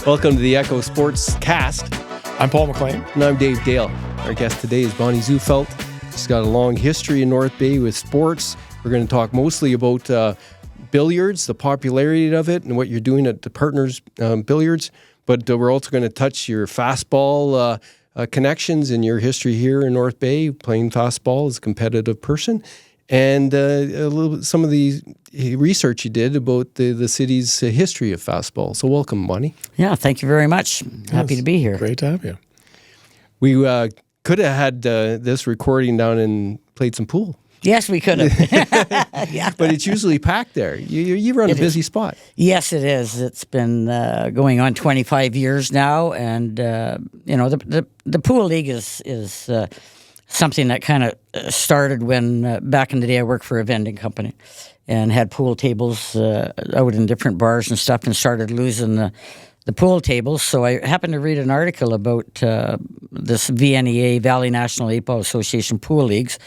Welcome to the Echo Sportscast. I'm Paul McLean. And I'm Dave Dale. Our guest today is Bonnie Zufelt. She's got a long history in North Bay with sports. We're going to talk mostly about billiards, the popularity of it, and what you're doing at the Partners Billiards. But we're also going to touch your fastball connections and your history here in North Bay, playing fastball as a competitive person, and some of the research you did about the city's history of fastball. So welcome, Bonnie. Yeah, thank you very much. Happy to be here. Great to have you. We could have had this recording down and played some pool. Yes, we could have. Yeah. But it's usually packed there. You run a busy spot. Yes, it is. It's been going on 25 years now, and the pool league is something that kind of started when back in the day I worked for a vending company and had pool tables out in different bars and stuff, and started losing the pool tables. So I happened to read an article about this VNEA, Valley National 8-Ball Association pool leagues.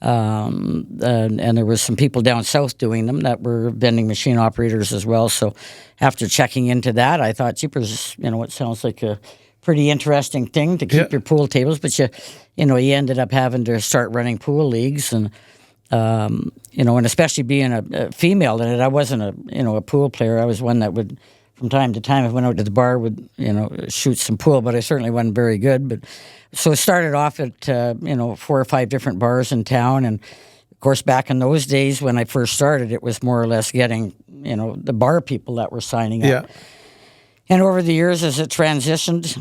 And there was some people down south doing them that were vending machine operators as well. So after checking into that, I thought, jeepers, it sounds like a pretty interesting thing to keep your pool tables. But you ended up having to start running pool leagues, and and especially being a female in it, I wasn't a pool player. I was one that would, from time to time, if I went out to the bar, would shoot some pool, but I certainly wasn't very good. But so it started off at 4 or 5 different bars in town, and of course back in those days when I first started, it was more or less getting the bar people that were signing up. Yeah. And over the years, as it transitioned,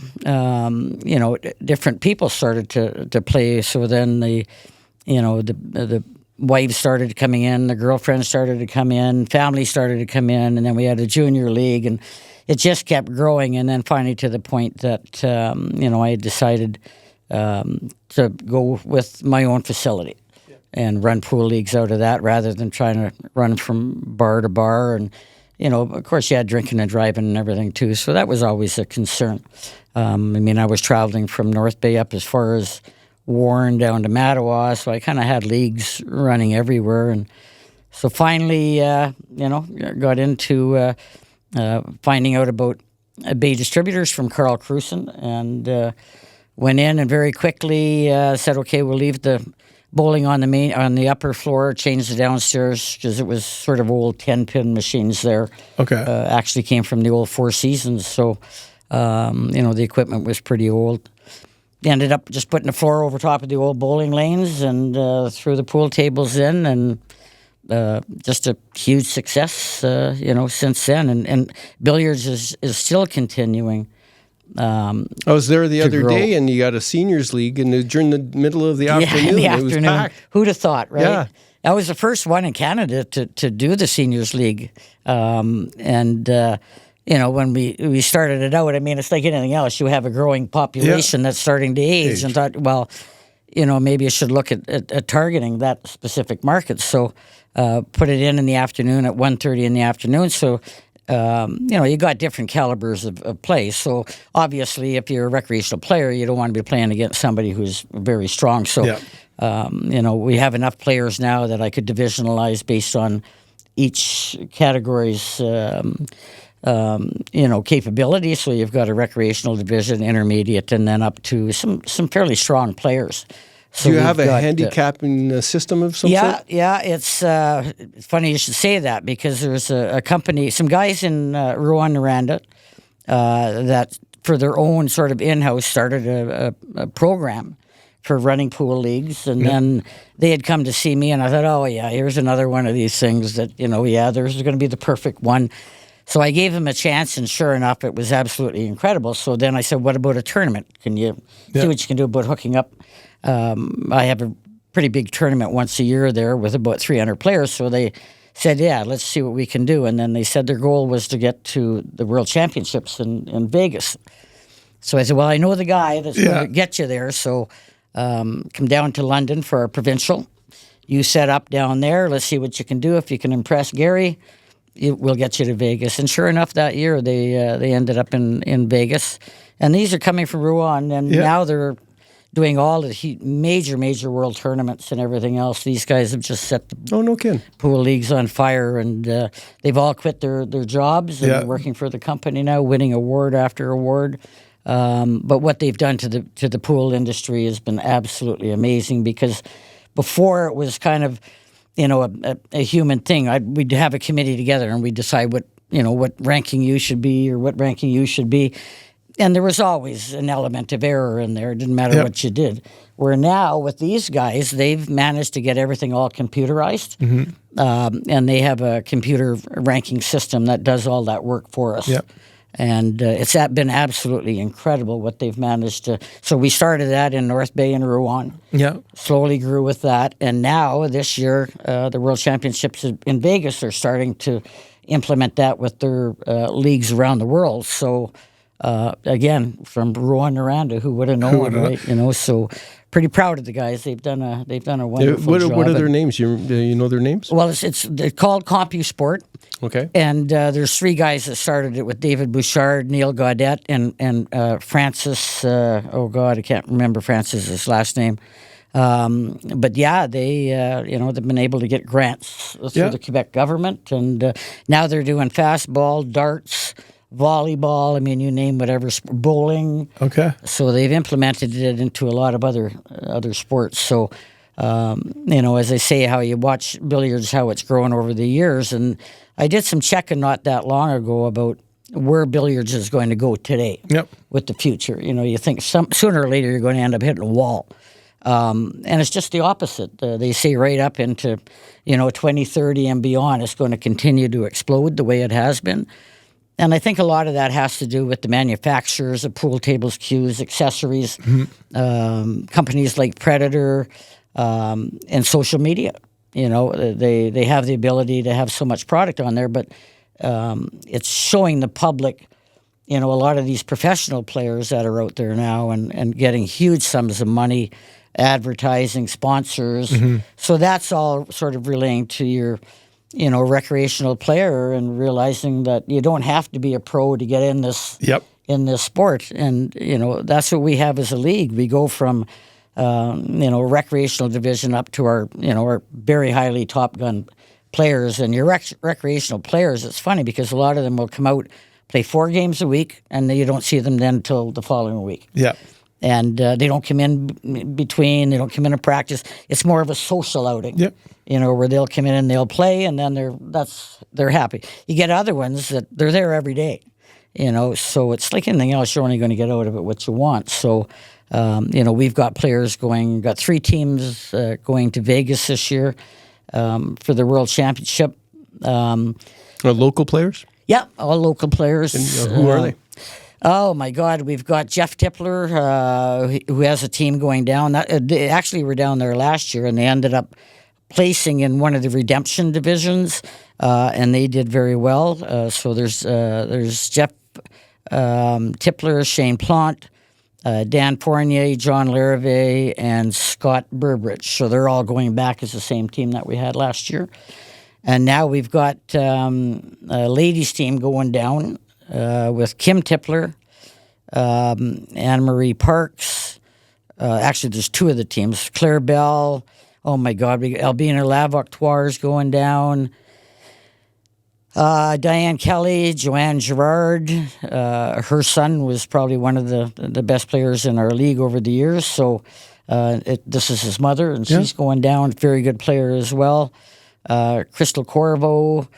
different people started to play. So then the wives started coming in, the girlfriends started to come in, family started to come in, and then we had a junior league, and it just kept growing. And then finally to the point that, I had decided to go with my own facility and run pool leagues out of that rather than trying to run from bar to bar. And, of course, you had drinking and driving and everything too, so that was always a concern. I was traveling from North Bay up as far as Warren down to Mattawa, so I kind of had leagues running everywhere. And so finally, got into finding out about Bay Distributors from Carl Cruson, and went in and very quickly said, okay, we'll leave the bowling on the upper floor, change the downstairs, because it was sort of old 10-pin machines there. Okay. Actually came from the old Four Seasons, so the equipment was pretty old. Ended up just putting the floor over top of the old bowling lanes and threw the pool tables in, and just a huge success, since then. And billiards is still continuing. I was there the other day, and you got a seniors league, and during the middle of the afternoon, it was packed. Who'd have thought, right? Yeah. I was the first one in Canada to do the seniors league, when we started it out, it's like anything else. You have a growing population that's starting to age, and thought, well, maybe I should look at targeting that specific market. So put it in the afternoon at 1:30 in the afternoon. So, you got different calibers of play. So obviously, if you're a recreational player, you don't want to be playing against somebody who's very strong. So, we have enough players now that I could divisionalize based on each category's capability. So you've got a recreational division, intermediate, and then up to some fairly strong players. So do you have a handicapping system of some sort? Yeah. It's funny you should say that, because there's a company, some guys in Rouyn-Noranda that for their own sort of in-house started a program for running pool leagues, and then they had come to see me, and I thought, oh yeah, here's another one of these things that, there's going to be the perfect one. So I gave him a chance, and sure enough, it was absolutely incredible. So then I said, what about a tournament? Can you see what you can do about hooking up? I have a pretty big tournament once a year there with about 300 players. So they said, yeah, let's see what we can do. And then they said their goal was to get to the World Championships in Vegas. So I said, well, I know the guy that's going to get you there. So come down to London for a provincial. You set up down there. Let's see what you can do. If you can impress Gary, we'll get you to Vegas. And sure enough, that year they ended up in Vegas. And these are coming from Rouyn, and now they're doing all the major world tournaments and everything else. These guys have just set the Oh, no kidding. pool leagues on fire, and they've all quit their jobs and are working for the company now, winning award after award. But what they've done to the pool industry has been absolutely amazing, because before it was kind of, a human thing. We'd have a committee together and we'd decide what ranking you should be or what ranking you should be. And there was always an element of error in there. It didn't matter what you did. Where now with these guys, they've managed to get everything all computerized. And they have a computer ranking system that does all that work for us. Yep. And it's been absolutely incredible what they've managed to. So we started that in North Bay and Rouen. Yeah. Slowly grew with that. And now this year, the World Championships in Vegas are starting to implement that with their leagues around the world. So again, from Rouen to Rwanda, who would have known, right? So pretty proud of the guys. They've done a wonderful job. What are their names? You know their names? Well, they're called CompuSport. Okay. And there's 3 guys that started it with David Bouchard, Neil Gaudette, and Francis. I can't remember Francis's last name. But yeah, they've been able to get grants through the Quebec government, and now they're doing fastball, darts, volleyball. I mean, you name whatever, bowling. Okay. So they've implemented it into a lot of other sports. So, as I say, how you watch billiards, how it's grown over the years, and I did some checking not that long ago about where billiards is going to go today. Yep. With the future, you think sooner or later you're going to end up hitting a wall. And it's just the opposite. They say right up into, 2030 and beyond, it's going to continue to explode the way it has been. And I think a lot of that has to do with the manufacturers of pool tables, cues, accessories, companies like Predator, and social media. They have the ability to have so much product on there, but it's showing the public, a lot of these professional players that are out there now and getting huge sums of money, advertising, sponsors. So that's all sort of relating to your recreational player and realizing that you don't have to be a pro to get in this sport. And, that's what we have as a league. We go from, recreational division up to our very highly Top Gun players. And your recreational players, it's funny because a lot of them will come out, play 4 games a week, and then you don't see them then until the following week. Yeah. And they don't come in between. They don't come in to practice. It's more of a social outing. Yep. Where they'll come in and they'll play, and then they're happy. You get other ones that they're there every day. So it's like anything else. You're only going to get out of it what you want. So, we've got players got 3 teams going to Vegas this year for the World Championship. Local players? Yeah, all local players. And, who are they? Oh, my God. We've got Jeff Tippler, who has a team going down. They actually were down there last year, and they ended up placing in one of the redemption divisions, and they did very well. So there's Jeff Tippler, Shane Plant, Dan Fournier, John Larrivee, and Scott Burbridge. So they're all going back as the same team that we had last year. And now we've got a ladies' team going down with Kim Tippler, Anne-Marie Parks. Actually, there's 2 of the teams. Claire Bell. Oh, my God. Albina Lavoctoire is going down. Diane Kelly, Joanne Girard. Her son was probably one of the best players in our league over the years. So this is his mother, and she's going down. Very good player as well. Crystal Corvo.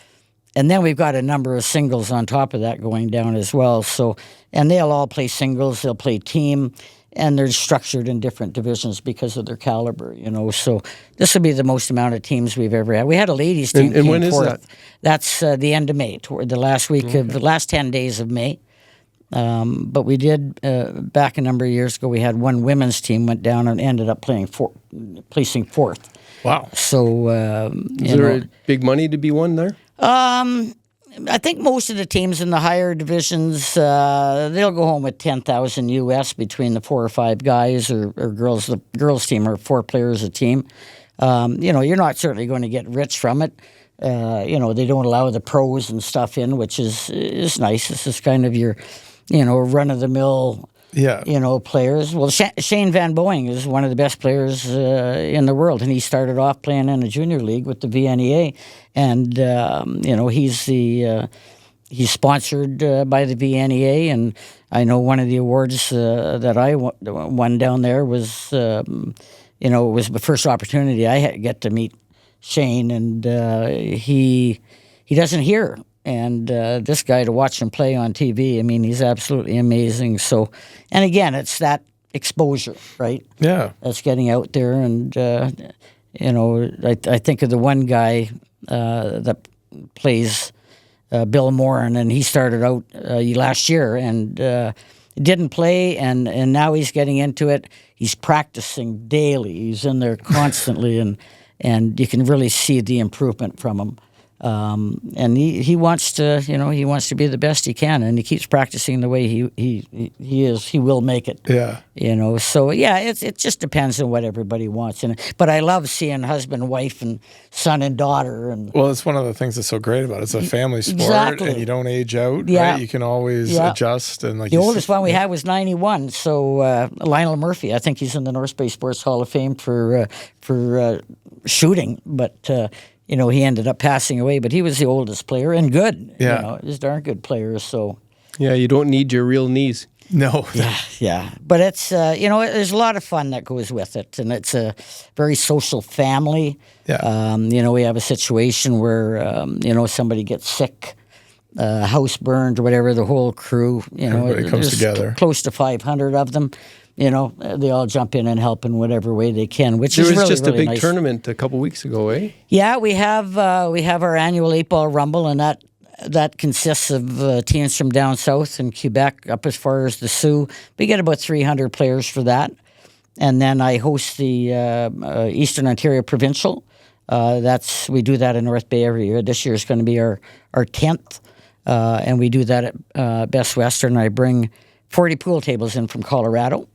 And then we've got a number of singles on top of that going down as well. So, and they'll all play singles. They'll play team. And they're structured in different divisions because of their caliber, So this will be the most amount of teams we've ever had. We had a ladies team. And when is that? That's the end of May, toward the last week of the last 10 days of May. But we did back a number of years ago. We had one women's team went down and ended up placing 4th. Wow! So is there big money to be won there? I think most of the teams in the higher divisions, they'll go home with $10,000 US between the 4 or 5 guys or girls. The girls' team are 4 players a team. You're not certainly going to get rich from it. They don't allow the pros and stuff in, which is nice. This is kind of your, run-of-the-mill players. Well, Shane Van Boeing is one of the best players in the world, and he started off playing in a junior league with the VNEA, and he's sponsored by the VNEA, and I know one of the awards that I won down there was, it was the first opportunity I had to get to meet Shane, and he doesn't hear. And this guy, to watch him play on TV, I mean, he's absolutely amazing. So, and again, it's that exposure, right? Yeah. That's getting out there. And, I think of the one guy that plays Bill Moran, and he started out last year and didn't play, and now he's getting into it. He's practicing daily. He's in there constantly, and you can really see the improvement from him. And he wants to, he wants to be the best he can, and he keeps practicing the way he is. He will make it. Yeah. So yeah, it just depends on what everybody wants. But I love seeing husband, wife, and son and daughter. And well, it's one of the things that's so great about it. It's a family sport, exactly. And you don't age out. Yeah. Right? You can always adjust. And the oldest one we had was 91. So Lionel Murphy, I think he's in the North Bay Sports Hall of Fame for shooting, but. He ended up passing away, but he was the oldest player and good. Yeah. He's a darn good player. So, yeah, you don't need your real knees. No. Yeah. But it's, there's a lot of fun that goes with it, and it's a very social family. Yeah. We have a situation where, somebody gets sick, house burned or whatever, the whole crew, everybody comes together. Close to 500 of them. They all jump in and help in whatever way they can, which is really, There was just really a big nice. tournament a couple weeks ago, eh? Yeah, we have our annual 8-ball rumble, and that consists of teams from down south in Quebec up as far as the Sioux. We get about 300 players for that, and then I host the Eastern Ontario Provincial. We do that in North Bay every year. This year is going to be our 10th, and we do that at Best Western. I bring 40 pool tables in from Colorado.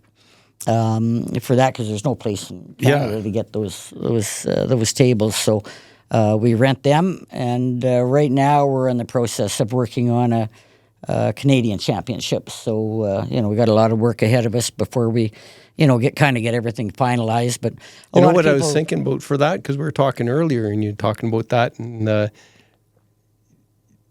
For that, because there's no place in Canada to get those tables, so we rent them. And right now we're in the process of working on a Canadian championship. So we got a lot of work ahead of us before we, get everything finalized. But you know what I was thinking about for that, because we were talking earlier, and you're talking about that and.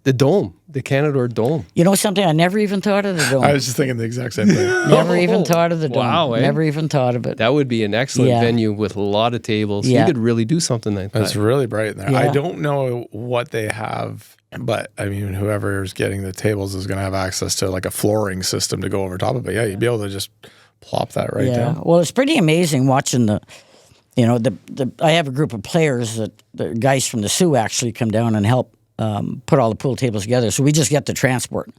The dome, the Canadore Dome. You know something? I never even thought of the dome. I was just thinking the exact same thing. Never even thought of the dome. Wow, eh? Never even thought of it. That would be an excellent venue with a lot of tables. Yeah. You could really do something like that. It's really bright in there. Yeah. I don't know what they have, but I mean, whoever's getting the tables is going to have access to like a flooring system to go over top of it. Yeah, you'd be able to just plop that right down. Well, it's pretty amazing watching I have a group of players that the guys from the Sioux actually come down and help put all the pool tables together. So we just get the transport,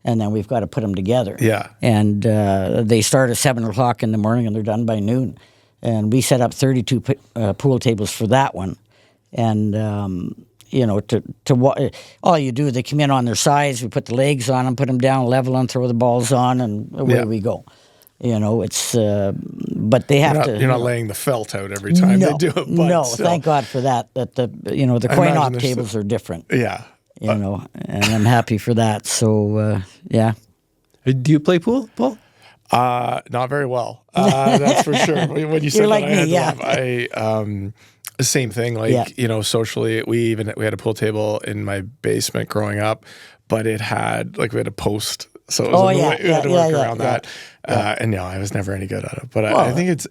and then we've got to put them together. Yeah. And they start at 7 o'clock in the morning, and they're done by noon. And we set up 32 pool tables for that one. And, all you do, they come in on their sides, we put the legs on them, put them down, level them, throw the balls on, and away we go. It's, but they have to. You're not laying the felt out every time they do it. But no, still. thank God for that. That the coin-op tables are different. Yeah. And I'm happy for that. So, yeah. Do you play pool, Paul? Not very well. That's for sure. When you said You're like that, me, I same thing. Like socially, we had a pool table in my basement growing up, but it had we had a post. So it was we had to work around that. And I was never any good at it. But I think it's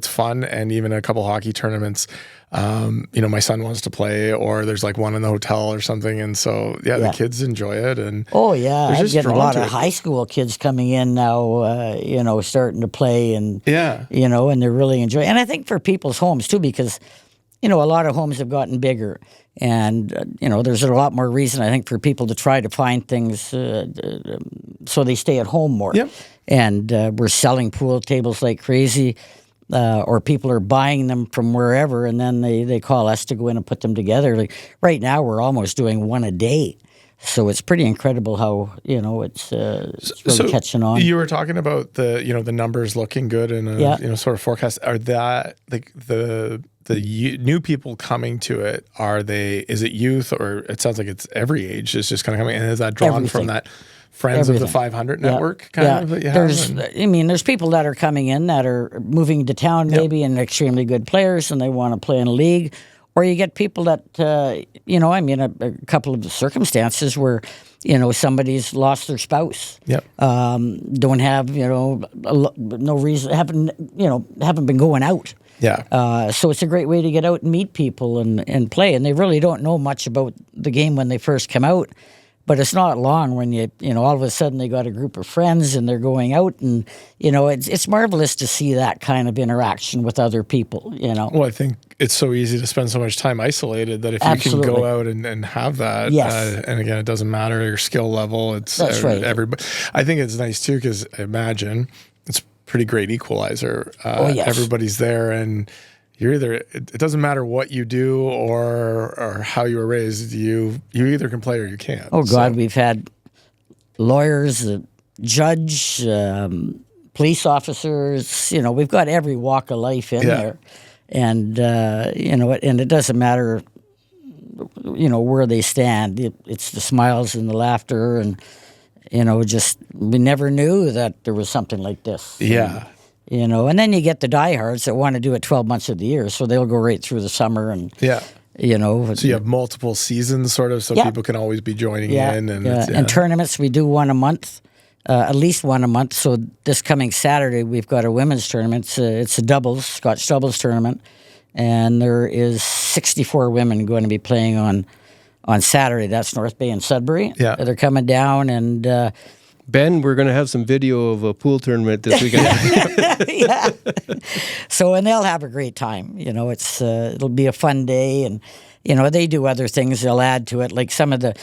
fun. And even a couple hockey tournaments, my son wants to play, or there's one in the hotel or something. And so, the kids enjoy it. And I'm getting a lot of high school kids coming in now, starting to play and, and they're really enjoying it. And I think for people's homes too, because, a lot of homes have gotten bigger. And, there's a lot more reason, I think, for people to try to find things so they stay at home more. Yep. And we're selling pool tables like crazy, or people are buying them from wherever, and then they call us to go in and put them together. Right now, we're almost doing one a day. So it's pretty incredible how, it's really catching on. You were talking about the numbers looking good and sort of forecast. Are that the new people coming to it? Is it youth, or it sounds like it's every age is just kind of coming? And is that drawn from that friends of the 500 network kind of that you have? There's people that are coming in that are moving to town maybe and extremely good players and they want to play in a league. Or you get people that, a couple of the circumstances where, somebody's lost their spouse. Yep. Don't have, no reason, haven't been going out. Yeah. So it's a great way to get out and meet people and play. And they really don't know much about the game when they first come out. But it's not long when all of a sudden they got a group of friends and they're going out and, it's marvelous to see that kind of interaction with other people, Well, I think it's so easy to spend so much time isolated that if Absolutely. you can go out and have that, and again, it doesn't matter your skill level. That's right. Everybody. I think it's nice too because imagine it's a pretty great equalizer. Everybody's there and you're either, it doesn't matter what you do or how you were raised, you either can play or you can't. Oh, God, we've had lawyers, judge, police officers, we've got every walk of life in there. And, and it doesn't matter, where they stand. It's the smiles and the laughter and, we never knew that there was something like this. Yeah. And then you get the diehards that want to do it 12 months of the year, so they'll go right through the summer and So you have multiple seasons, sort of, so people can always be joining in. And tournaments, we do one a month, at least one a month. So this coming Saturday, we've got a women's tournament. It's a doubles, Scotch doubles tournament, and there is 64 women going to be playing on Saturday. That's North Bay and Sudbury. Yeah, they're coming down and. Ben, we're going to have some video of a pool tournament this weekend. Yeah. So, and they'll have a great time. It'll be a fun day, and they do other things. They'll add to it. Like some of the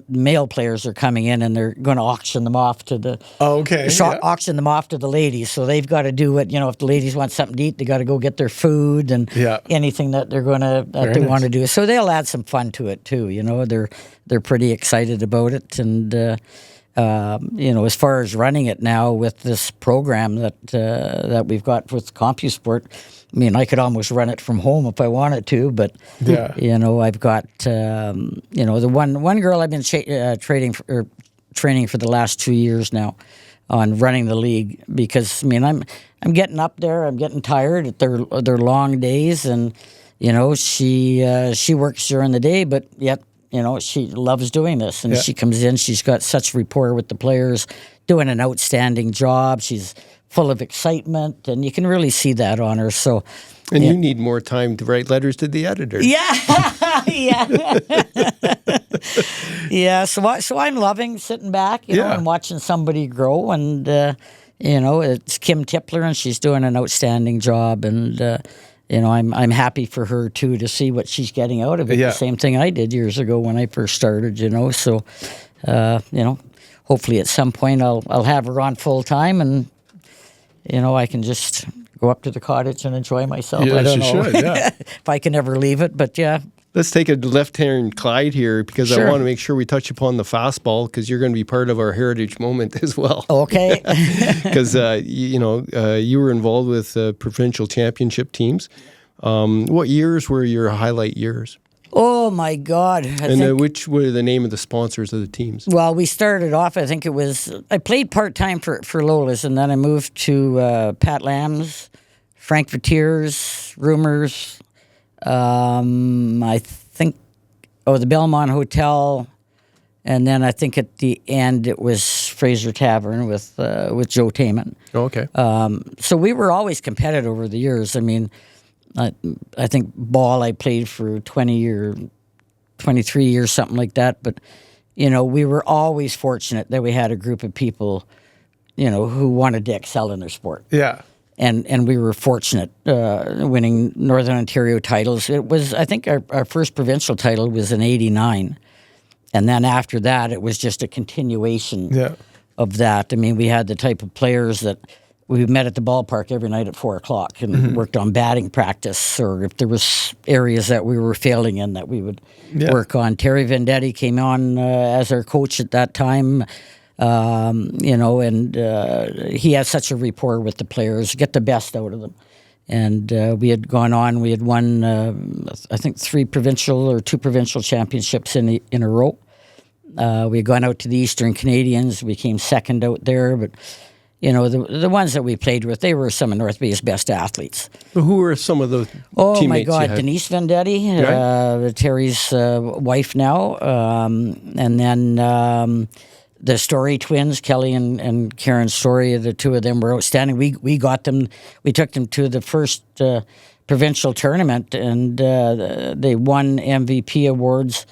male players are coming in, and they're going to auction them off to the. Oh, okay. Auction them off to the ladies. So they've got to do it. If the ladies want something to eat, they got to go get their food and anything that they're going to want to do. So they'll add some fun to it too. They're pretty excited about it, and. As far as running it now with this program that we've got with CompuSport, I could almost run it from home if I wanted to, but I've got the one girl I've been training for the last 2 years now on running the league because I'm getting up there, I'm getting tired. They're long days, and she works during the day, but yet. She loves doing this, and she comes in. She's got such rapport with the players, doing an outstanding job. She's full of excitement, and you can really see that on her. So, and you need more time to write letters to the editor. Yeah, yeah. So I'm loving sitting back, and watching somebody grow. And it's Kim Tippler, and she's doing an outstanding job, and. I'm happy for her too to see what she's getting out of it. The same thing I did years ago when I first started. So, hopefully at some point I'll have her on full time, and I can just go up to the cottage and enjoy myself. Yeah, I don't she know should. Yeah. if I can ever leave it, but yeah. Let's take a left-hand Clyde here because I want to make sure we touch upon the fastball because you're going to be part of our heritage moment as well. Okay. Because, you were involved with provincial championship teams. What years were your highlight years? Oh, my God. Which were the name of the sponsors of the teams? Well, we started off, I think it was, I played part-time for Lola's, and then I moved to Pat Lamb's, Frankfurters, Rumors, I think, the Belmont Hotel, and then I think at the end it was Fraser Tavern with Joe Taman. Oh, okay. So we were always competitive over the years. I think ball I played for 23 years, something like that. But, we were always fortunate that we had a group of people, who wanted to excel in their sport. Yeah. And we were fortunate winning Northern Ontario titles. It was, I think, our first provincial title was in '89. And then after that, it was just a continuation of that. We had the type of players that we met at the ballpark every night at 4:00 and worked on batting practice, or if there was areas that we were failing in that we would work on. Terry Vendetti came on as our coach at that time. And he had such a rapport with the players, get the best out of them. And we had won, I think, 2 provincial championships in a row. We had gone out to the Eastern Canadians. We came second out there, but the ones that we played with, they were some of North Bay's best athletes. Who were some of the Oh teammates my God, you had? Denise Vendetti, Right. Terry's wife now, and then the Story twins, Kelly and Karen Story. The two of them were outstanding. We got them. We took them to the first provincial tournament, and they won MVP awards.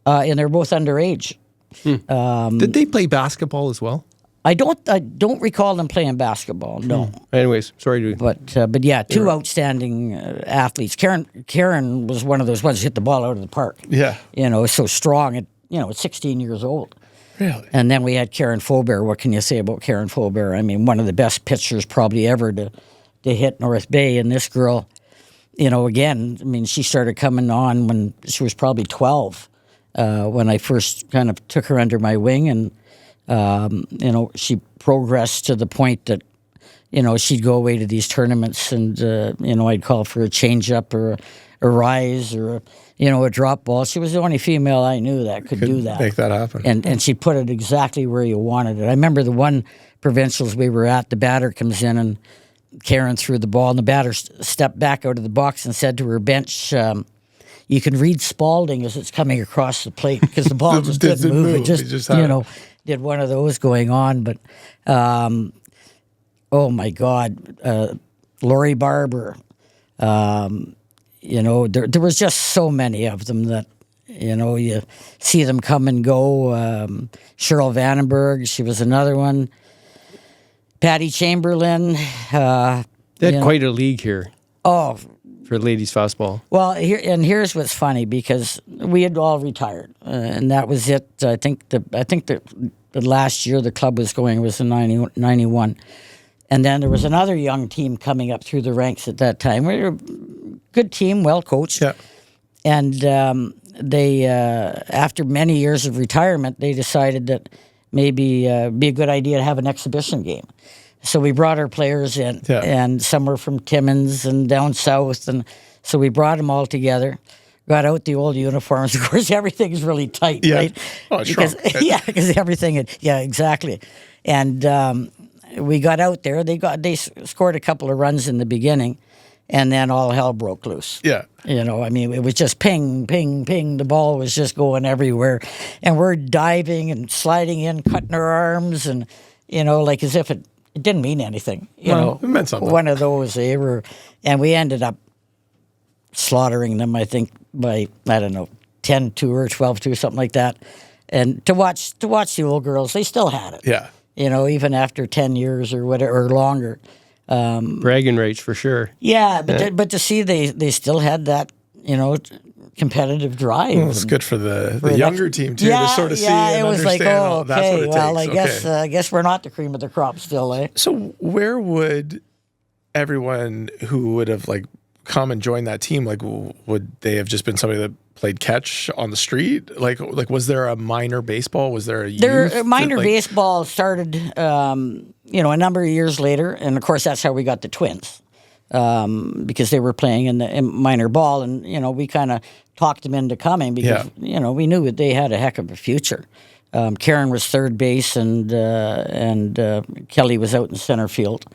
And they're both underage. Did they play basketball as well? I don't recall them playing basketball. No. Anyways, sorry to. But yeah, two outstanding athletes. Karen was one of those ones who hit the ball out of the park. Yeah. So strong at 16 years old. Really? And then we had Karen Faubert. What can you say about Karen Faubert? I mean, one of the best pitchers probably ever to hit North Bay. And this girl, again, I mean, she started coming on when she was probably 12. When I first kind of took her under my wing, and she progressed to the point that she'd go away to these tournaments, and I'd call for a change up or a rise or a drop ball. She was the only female I knew that could do that, make that happen, and she'd put it exactly where you wanted it. I remember the one provincials we were at. The batter comes in and Karen threw the ball, and the batter stepped back out of the box and said to her bench. You can read Spalding as it's coming across the plate because the ball just didn't move. It just did one of those going on. But, oh, my God, Lori Barber, there was just so many of them that, you see them come and go. Cheryl Vandenberg, she was another one. Patty Chamberlain. They had quite a league here. Oh, for ladies fastball. Well, here's what's funny, because we had all retired, and that was it. I think the last year the club was going was in 91, and then there was another young team coming up through the ranks at that time. We were a good team, well coached, and they after many years of retirement, they decided that maybe it'd be a good idea to have an exhibition game. So we brought our players in, and some were from Timmins and down south, and so we brought them all together, got out the old uniforms. Of course, everything's really tight, right? Oh, because everything exactly. And we got out there. They scored a couple of runs in the beginning, and then all hell broke loose. Yeah. I mean, it was just ping, ping, ping. The ball was just going everywhere, and we're diving and sliding in, cutting our arms, and like as if it didn't mean anything, It meant something. One of those, and we ended up slaughtering them, I think, by, 10-2 or 12-2, something like that. And to watch the old girls, they still had it. Yeah. Even after 10 years or whatever, or longer. Bragging rights for sure. Yeah, but to see they still had that, competitive drive. Well, it's good for the younger team too to sort of see and it was understand. Like, that's what it takes. I guess we're not the cream of the crop still, eh? So where would everyone who would have come and joined that team, would they have just been somebody that played catch on the street? Like was there a minor baseball? Was there a youth? Minor baseball started, a number of years later, and of course that's how we got the twins. Because they were playing in minor ball, and we kind of talked them into coming because we knew that they had a heck of a future. Karen was third base, and Kelly was out in center field.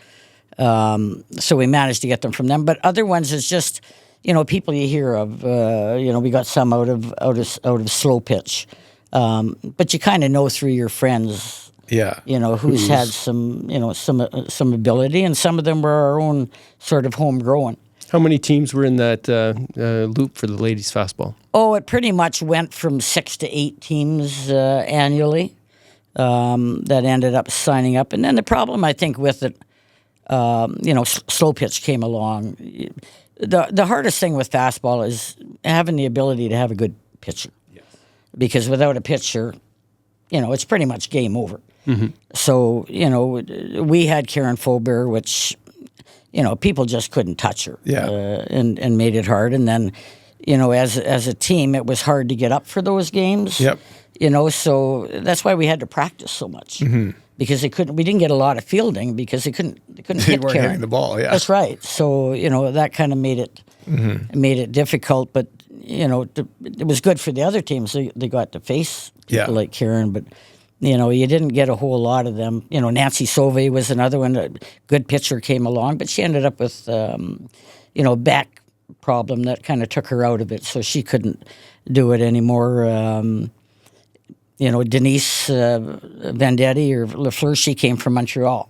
So we managed to get them from them. But other ones is just people you hear of. We got some out of slow pitch, but you kind of know through your friends. Yeah, who's had some some ability, and some of them were our own sort of homegrown. How many teams were in that loop for the ladies fastball? Oh, it pretty much went from 6 to 8 teams annually that ended up signing up. And then the problem, I think, with it, slow pitch came along. The hardest thing with fastball is having the ability to have a good pitcher. Yes. Because without a pitcher, it's pretty much game over. Mm-hmm. So, we had Karen Faubert, which, people just couldn't touch her. Yeah. And made it hard. And then, as a team, it was hard to get up for those games. Yep. So that's why we had to practice so much. Mm-hmm. Because we didn't get a lot of fielding because they couldn't hit weren't Karen. Hitting the ball, yeah. That's right. So, that kind of made it difficult, but it was good for the other teams. They got to face people like Karen, but you didn't get a whole lot of them. Nancy Sauvé was another one. A good pitcher came along, but she ended up with back problem that kind of took her out of it, so she couldn't do it anymore. Denise Vendetti or Lafleur, she came from Montreal.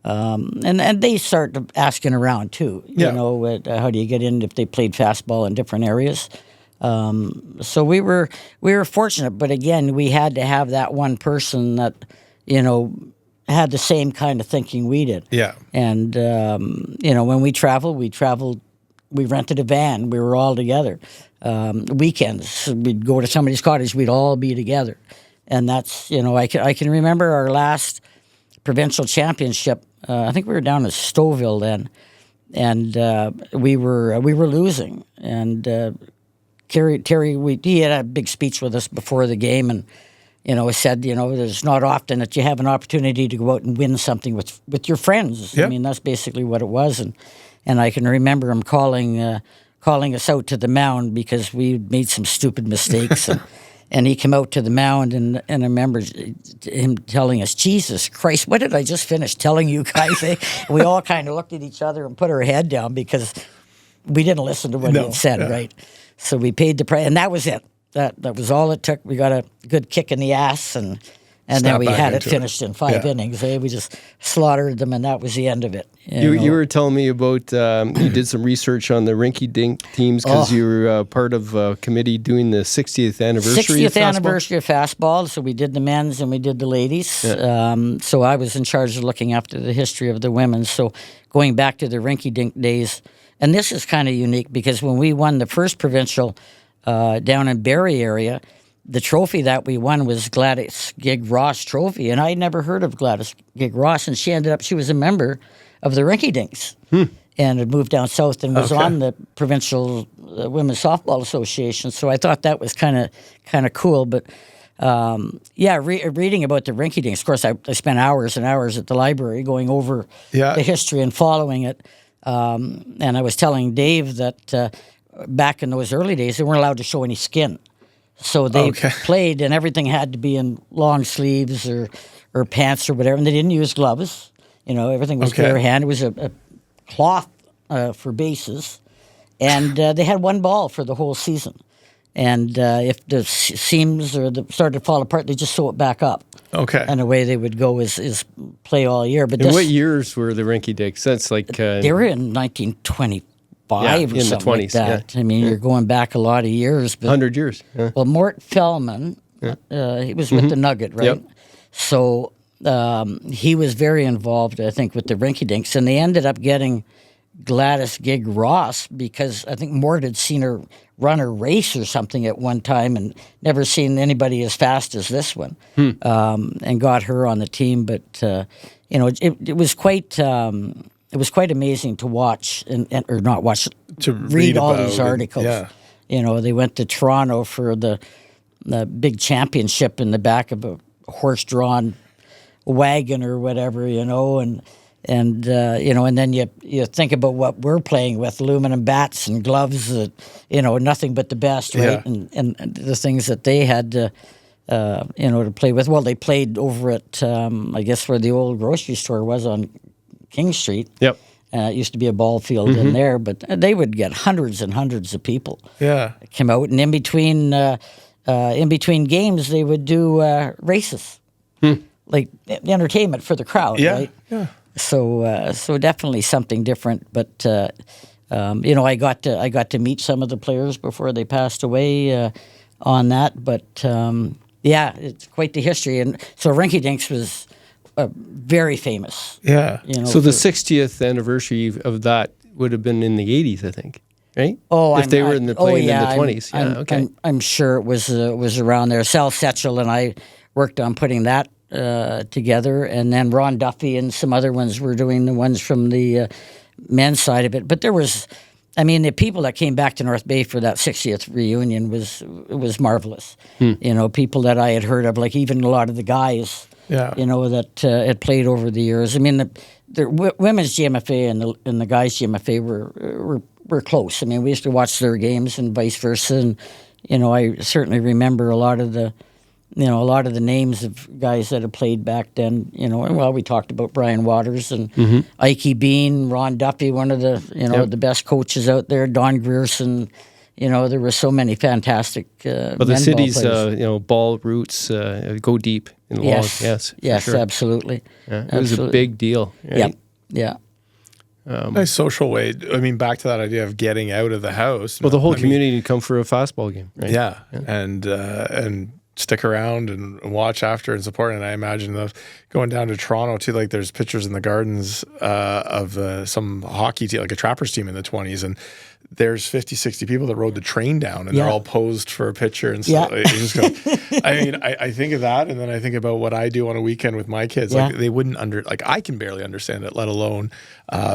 And they started asking around too. How do you get in if they played fastball in different areas? So we were fortunate, but again, we had to have that one person that had the same kind of thinking we did. Yeah. And when we traveled. We rented a van. We were all together. Weekends, we'd go to somebody's cottage. We'd all be together, and that's I can remember our last provincial championship. I think we were down in Stouffville then, and we were losing. And Terry, he had a big speech with us before the game, and said there's not often that you have an opportunity to go out and win something with your friends. Yep. I mean, that's basically what it was, and I can remember him calling us out to the mound because we made some stupid mistakes. And he came out to the mound, and I remember him telling us, Jesus Christ, what did I just finish telling you guys? We all kind of looked at each other and put our head down because we didn't listen to what he had said, right? So we paid the price, and that was it. That was all it took. We got a good kick in the ass, and then we had it finished in 5 innings. We just slaughtered them, and that was the end of it. You were telling me about you did some research on the rinky-dink teams because you were part of a committee doing the 60th anniversary of fastball. 60th anniversary of fastball, so we did the men's and we did the ladies. Yeah. So I was in charge of looking after the history of the women's. So going back to the rinky-dink days, and this is kind of unique because when we won the first provincial down in Barrie area, the trophy that we won was Gladys Gig Ross trophy, and I'd never heard of Gladys Gig Ross, and she was a member of the Rinky Dinks and had moved down south and was on the Provincial Women's Softball Association, so I thought that was kind of cool, but reading about the Rinky Dinks, of course, I spent hours and hours at the library going over the history and following it, and I was telling Dave that back in those early days, they weren't allowed to show any skin. So they played, and everything had to be in long sleeves or pants or whatever, and they didn't use gloves. Everything was bare hand. It was a cloth for bases, and they had one ball for the whole season. And if the seams started to fall apart, they just sew it back up. Okay. And the way they would go is play all year. But what years were the Rinky Dinks? That's like they were in 1925 or in something the 20s, like that. I mean, you're going back a lot of years. But, 100 years. Yeah. Well, Mort Fellman, he was with the Nugget, right? Yep. So he was very involved, I think, with the Rinky Dinks, and they ended up getting Gladys Gig Ross because I think Mort had seen her run a race or something at one time and never seen anybody as fast as this one, and got her on the team. But it was quite. It was quite amazing to watch or not watch, to read all these articles. Yeah. They went to Toronto for the big championship in the back of a horse-drawn wagon or whatever, and then you think about what we're playing with, aluminum bats and gloves that, nothing but the best, right? Yeah. And the things that they had to, to play with. Well, they played over at, I guess, where the old grocery store was on King Street. Yep. It used to be a ball field in there, but they would get hundreds and hundreds of people. Yeah. Come out, and in between games, they would do races, like entertainment for the crowd, right? Yeah. So definitely something different. But I got to meet some of the players before they passed away on that. But it's quite the history, and so Rinky Dinks was very famous. Yeah. So the 60th anniversary of that would have been in the 80s, I think, right? Oh, if they were playing in the 20s. I'm sure it was around there. Sal Setchell and I worked on putting that together, and then Ron Duffy and some other ones were doing the ones from the men's side of it. But there was, the people that came back to North Bay for that 60th reunion was marvelous. People that I had heard of, like even a lot of the guys. Yeah. That had played over the years. The women's GMFA and the guys' GMFA were close. We used to watch their games and vice versa. And I certainly remember a lot of the a lot of the names of guys that have played back then, and we talked about Brian Waters and Ikey Bean, Ron Duffy, one of the, the best coaches out there, Don Grierson. There were so many fantastic but the city's, ball roots go deep in the long. Yes, sure. Absolutely. Yeah, it was a big deal. Right? Yeah. Nice social way. I mean, back to that idea of getting out of the house. Well, the whole community would come for a fastball game, right? Yeah. And stick around and watch after and support. And I imagine going down to Toronto too, like there's pictures in the gardens of some hockey team, like a Trappers team in the 20s, and there's 50, 60 people that rode the train down, and they're all posed for a picture and stuff. I think of that, and then I think about what I do on a weekend with my kids. Like they wouldn't I can barely understand it, let alone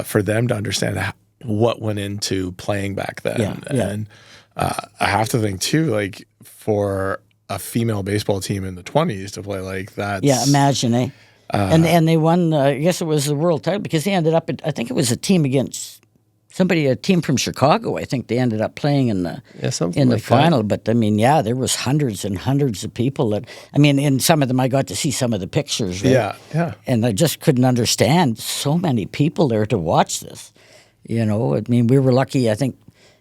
for them to understand what went into playing back then. And I have to think too, like for a female baseball team in the 20s to play like that. Yeah, imagine, eh? And they won, I guess it was the world title, because they ended up, I think it was a team against a team from Chicago. I think they ended up playing in the final. That. But I mean, there was hundreds and hundreds of people in some of them I got to see some of the pictures. Right? Yeah. And I just couldn't understand so many people there to watch this. We were lucky, I think,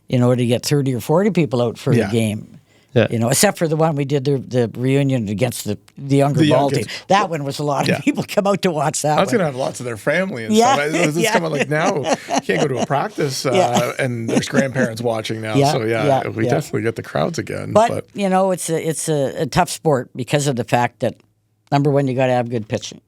to get 30 or 40 people out for the game. Yeah. Except for the one we did the reunion against the younger ball team. That one was a lot of people come out to watch that. I was going to have lots of their family and stuff. It's coming like now, you can't go to a practice and there's grandparents watching now. We definitely get the crowds again. But it's a tough sport because of the fact that, number one, you got to have good pitching.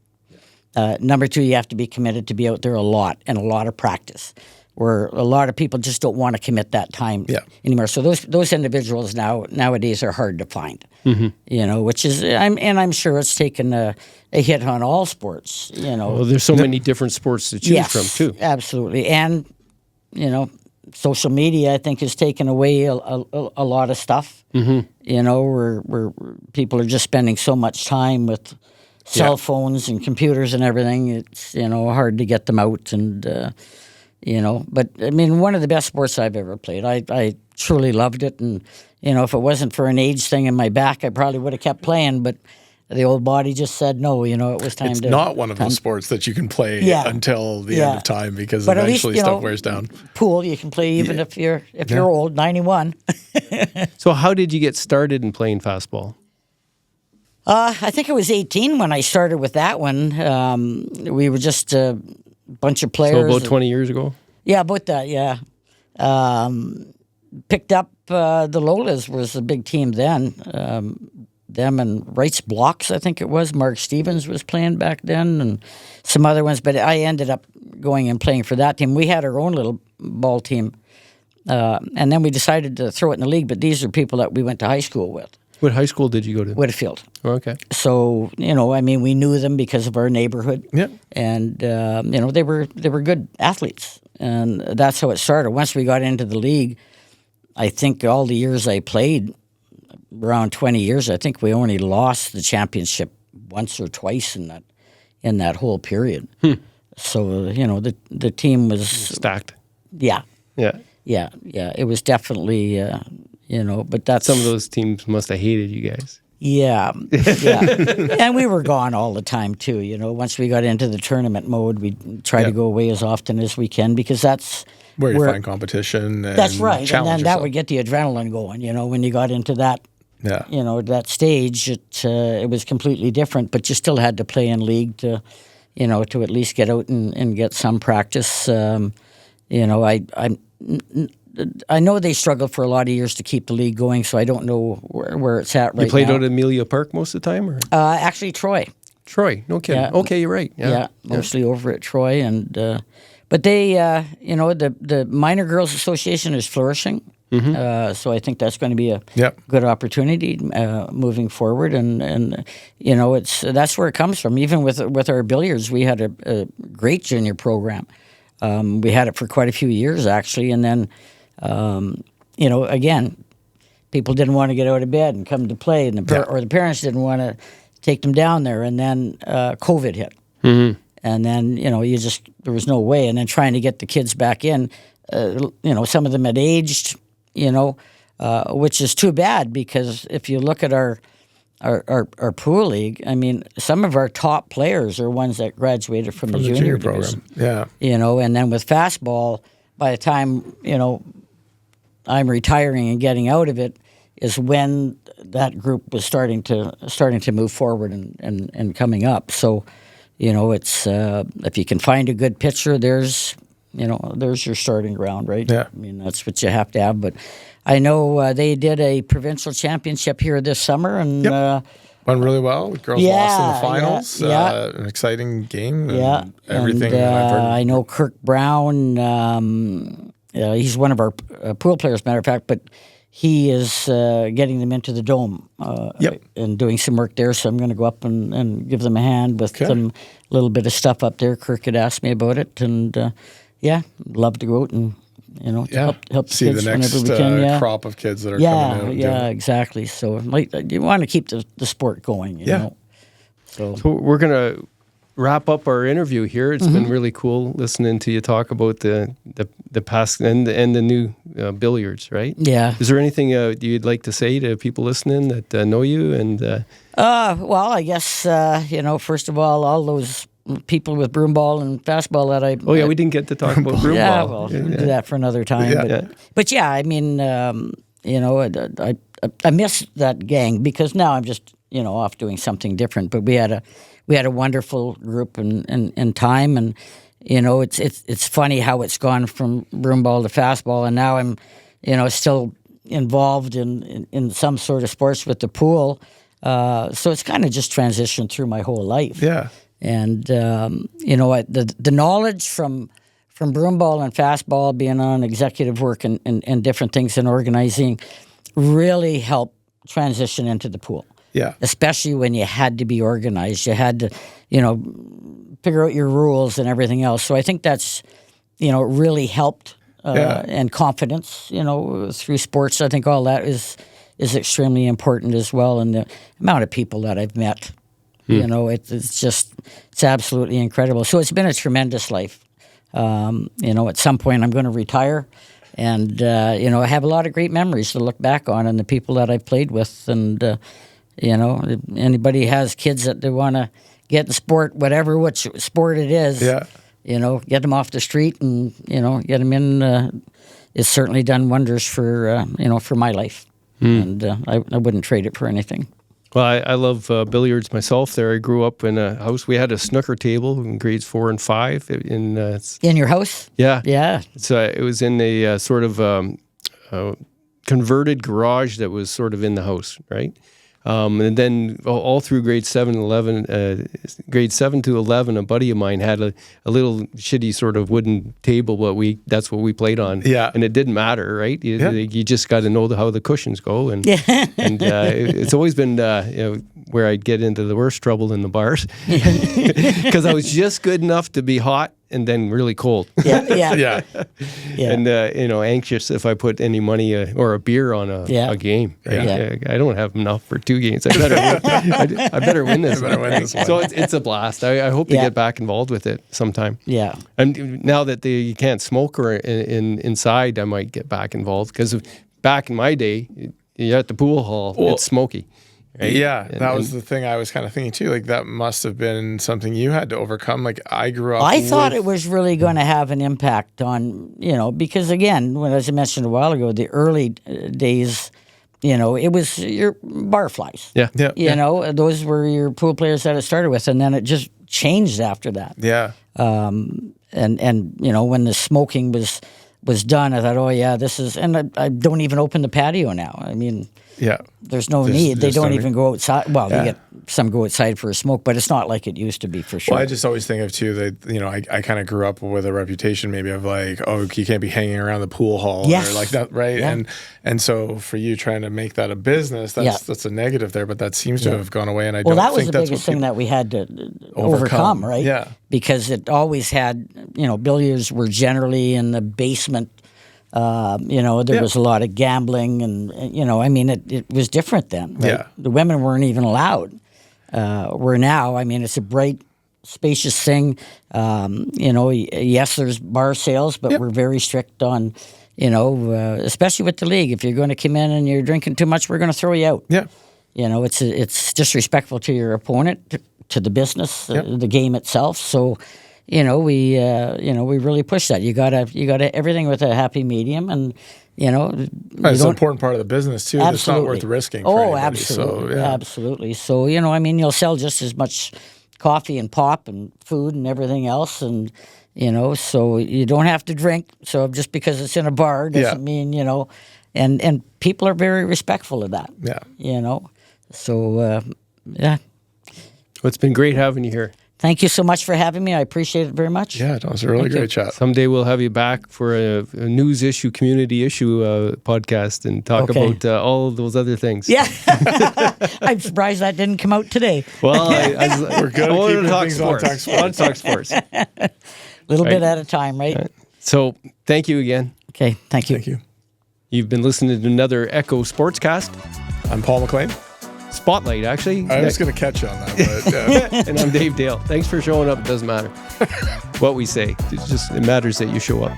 Number two, you have to be committed to be out there a lot and a lot of practice, where a lot of people just don't want to commit that time anymore. So those individuals nowadays are hard to find. Which is I'm sure it's taken a hit on all sports. Well, there's so many different sports to choose from too. Absolutely, and social media I think has taken away a lot of stuff. Where people are just spending so much time with cell phones and computers and everything. It's hard to get them out and. But I mean, one of the best sports I've ever played. I truly loved it, and if it wasn't for an age thing in my back, I probably would have kept playing. But the old body just said no. It was time to. It's not one of those sports that you can play until the end of time, because but eventually least, stuff wears down. Pool you can play even if you're old, 91. So how did you get started in playing fastball? I think I was 18 when I started with that one. We were just. Bunch of players. So about 20 years ago? Yeah, about that, yeah. Picked up the Lolas was a big team then. Them and Wright's Blocks, I think it was. Mark Stevens was playing back then and some other ones. But I ended up going and playing for that team. We had our own little ball team. And then we decided to throw it in the league. But these are people that we went to high school with. What high school did you go to? Whitfield. Oh, okay. So, we knew them because of our neighborhood. Yeah. And, they were good athletes. And that's how it started. Once we got into the league, I think all the years I played, around 20 years, I think we only lost the championship once or twice in that whole period. So, the team was... stacked. Yeah. Yeah. Yeah. It was definitely... but that's... Some of those teams must have hated you guys. Yeah. And we were gone all the time, too. Once we got into the tournament mode, we'd try to go away as often as we can, because that's... Where you find competition and that's right. And then yourself. That would get the adrenaline going, when you got into that, that stage, it was completely different, but you still had to play in league to at least get out and get some practice. I know they struggled for a lot of years to keep the league going, so I don't know where it's at right now. You played out at Amelia Park most of the time? Or? Actually, Troy. Troy, no kidding. Yeah. Okay, you're right. Yeah, mostly over at Troy. But they, the Minor Girls Association is flourishing. So I think that's going to be a good opportunity moving forward. And that's where it comes from. Even with our billiards, we had a great junior program. We had it for quite a few years, actually, and then... again, people didn't want to get out of bed and come to play, and the parents didn't want to take them down there. And then COVID hit, and then there was no way. And then trying to get the kids back in, some of them had aged, which is too bad, because if you look at our our pool league, I mean, some of our top players are ones that graduated from the junior program. Division. Yeah. And then with fastball, by the time, I'm retiring and getting out of it is when that group was starting to move forward and coming up. So, it's if you can find a good pitcher, there's your starting ground, right? Yeah. I mean, that's what you have to have. But I know they did a provincial championship here this summer, and went really well. The girls lost in the finals. An exciting game. And everything. And, I know Kirk Brown. He's one of our pool players, matter of fact, but he is getting them into the Dome and doing some work there. So I'm going to go up and give them a hand with some little bit of stuff up there. Kirk had asked me about it, and love to go out and help see kids the next whenever we can. Crop of kids that are coming out. Yeah, exactly. So you want to keep the sport going. You know? So we're gonna wrap up our interview here. It's been really cool listening to you talk about the past and the new billiards, right? Yeah. Is there anything you'd like to say to people listening that know you? And well, I guess first of all those people with broomball and fastball that I we didn't get to talk about broomball. Yeah, well, we'll do that for another time. But I mean, I miss that gang because now I'm just off doing something different. But we had a wonderful group and time, and it's funny how it's gone from broomball to fastball, and now I'm still involved in some sort of sports with the pool. So it's kind of just transitioned through my whole life. Yeah. And the knowledge from broomball and fastball, being on executive work and different things and organizing, really helped transition into the pool. Yeah. Especially when you had to be organized. You had to, figure out your rules and everything else. So I think that's, really helped and confidence, through sports. I think all that is extremely important as well. And the amount of people that I've met, it's absolutely incredible. So it's been a tremendous life. At some point I'm going to retire. And, I have a lot of great memories to look back on and the people that I've played with. And, if anybody has kids that they want to get in sport, which sport it is, get them off the street and, get them in. It's certainly done wonders for my life. And I wouldn't trade it for anything. Well, I love billiards myself. There, I grew up in a house. We had a snooker table in grades 4 and 5. In your house? Yeah, yeah. So it was in a sort of converted garage that was sort of in the house, right? And then all through grade 7 to 11, a buddy of mine had a little shitty sort of wooden table, but that's what we played on. Yeah. And it didn't matter, right? You just got to know how the cushions go. And it's always been where I'd get into the worst trouble in the bars because I was just good enough to be hot and then really cold. Yeah. And anxious if I put any money or a beer on a game. Right? Yeah. I don't have enough for 2 games. I better win this. One. So it's a blast. I hope to get back involved with it sometime. Yeah. And now that you can't smoke or inside, I might get back involved because back in my day, you're at the pool hall. It's smoky. Right? Yeah, that was the thing I was kind of thinking too. Like that must have been something you had to overcome. Like I grew up. I thought it was really going to have an impact on because again, as I mentioned a while ago, the early days, it was your barflies. Yeah. Those were your pool players that it started with, and then it just changed after that. Yeah. And when the smoking was done, I thought, this is, and I don't even open the patio now. I mean. Yeah. There's no need. They don't even go outside. Well, they get some go outside for a smoke, but it's not like it used to be for sure. Well, I just always think of too that I kind of grew up with a reputation maybe of like, you can't be hanging around the pool hall or like that, right? Yeah. And so for you trying to make that a business, that's a negative there, but that seems to have gone away. And that was the biggest thing that we had to overcome, right? Yeah, because it always had billiards were generally in the basement. There was a lot of gambling and, it was different then. Right? Yeah. The women weren't even allowed. Where now, it's a bright, spacious thing. Yes, there's bar sales, but we're very strict on, especially with the league. If you're going to come in and you're drinking too much, we're going to throw you out. Yeah. it's disrespectful to your opponent, to the business, the game itself. So, we really push that. You gotta everything with a happy medium, and it's an important part of the business too. Absolutely. It's not worth risking. For anybody, absolutely, so, absolutely. So you'll sell just as much coffee and pop and food and everything else, and so you don't have to drink. So just because it's in a bar doesn't mean and people are very respectful of that. Yeah. So yeah. Well, it's been great having you here. Thank you so much for having me. I appreciate it very much. Yeah, it was a really great chat. Someday we'll have you back for a news issue, community issue podcast and talk about all of those other things. Yeah. I'm surprised that didn't come out today. Well, we're good. I wanted to talk sports. I want to talk sports. A little bit at a time, right? So thank you again. Okay, thank you. Thank you. You've been listening to another Echo Sportscast. I'm Paul McLean. Spotlight, actually. I was going to catch you on that, but and I'm Dave Dale. Thanks for showing up. It doesn't matter what we say. It matters that you show up.